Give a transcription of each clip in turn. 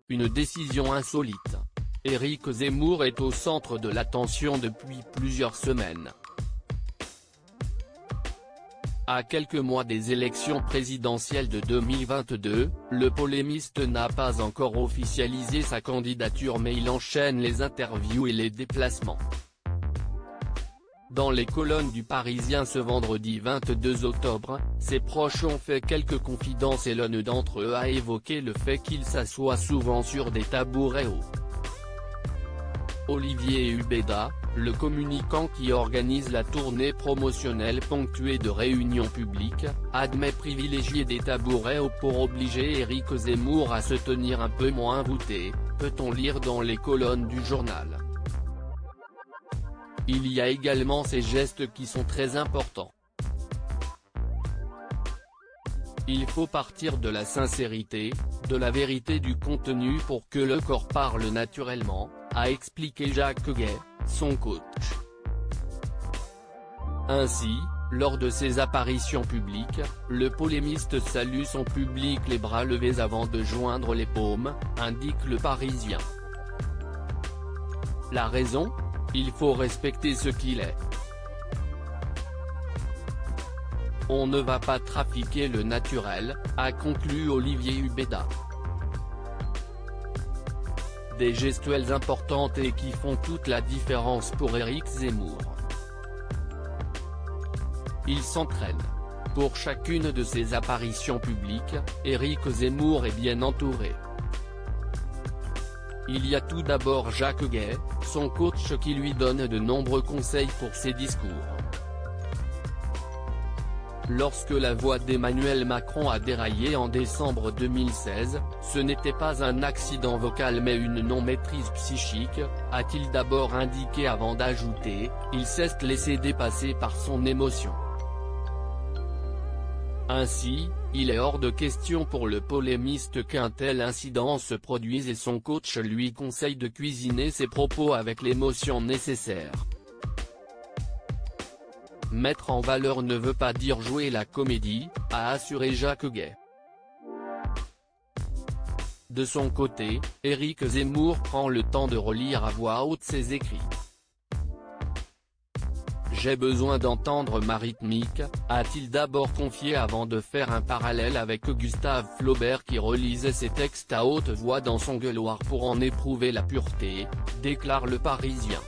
une décision insolite. Éric Zemmour est au centre de l'attention depuis plusieurs semaines. À quelques mois des élections présidentielles de 2022, le polémiste n'a pas encore officialisé sa candidature mais il enchaîne les interviews et les déplacements. Dans les colonnes du Parisien ce vendredi 22 octobre, ses proches ont fait quelques confidences et l'un d'entre eux a évoqué le fait qu'il s'assoit souvent sur des tabourets hauts. Olivier Hubeda, le communicant qui organise la tournée promotionnelle ponctuée de réunions publiques, admet privilégier des tabourets hauts pour obliger Éric Zemmour à se tenir un peu moins voûté, peut-on lire dans les colonnes du journal. Il y a également ces gestes qui sont très importants. Il faut partir de la sincérité, de la vérité du contenu pour que le corps parle naturellement, a expliqué Jacques Gay, son coach. Ainsi, lors de ses apparitions publiques, le polémiste salue son public les bras levés avant de joindre les paumes, indique le Parisien. La raison ? Il faut respecter ce qu'il est. On ne va pas trafiquer le naturel, a conclu Olivier Hubeda. Des gestuelles importantes et qui font toute la différence pour Éric Zemmour. Il s'entraîne. Pour chacune de ses apparitions publiques, Éric Zemmour est bien entouré. Il y a tout d'abord Jacques Gay, son coach qui lui donne de nombreux conseils pour ses discours. Lorsque la voix d'Emmanuel Macron a déraillé en décembre 2016, ce n'était pas un accident vocal mais une non-maîtrise psychique, a-t-il d'abord indiqué avant d'ajouter, il s'est laissé dépasser par son émotion. Ainsi, il est hors de question pour le polémiste qu'un tel incident se produise et son coach lui conseille de cuisiner ses propos avec l'émotion nécessaire. Mettre en valeur ne veut pas dire jouer la comédie, a assuré Jacques Gay. De son côté, Éric Zemmour prend le temps de relire à voix haute ses écrits. J'ai besoin d'entendre ma rythmique, a-t-il d'abord confié avant de faire un parallèle avec Gustave Flaubert qui relisait ses textes à haute voix dans son gueuloir pour en éprouver la pureté, déclare le Parisien.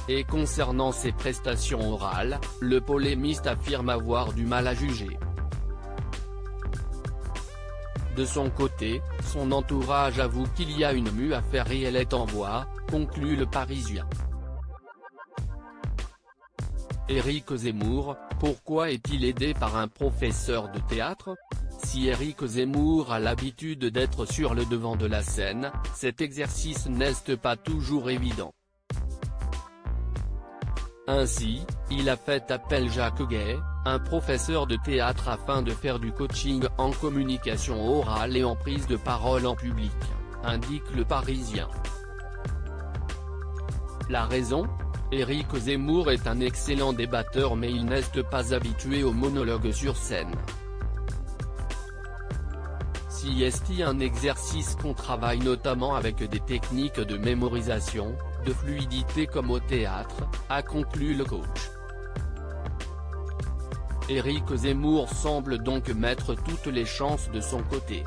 Et concernant ses prestations orales, le polémiste affirme avoir du mal à juger. De son côté, son entourage avoue qu'il y a une mue à faire et elle est en voie, conclut le Parisien. Éric Zemmour, pourquoi est-il aidé par un professeur de théâtre ? Si Éric Zemmour a l'habitude d'être sur le devant de la scène, cet exercice n'est pas toujours évident. Ainsi, il a fait appel Jacques Gay, un professeur de théâtre afin de faire du coaching en communication orale et en prise de parole en public, indique le Parisien. La raison ? Éric Zemmour est un excellent débatteur mais il n'est pas habitué au monologue sur scène. Si est un exercice qu'on travaille notamment avec des techniques de mémorisation, de fluidité comme au théâtre, a conclu le coach. Éric Zemmour semble donc mettre toutes les chances de son côté.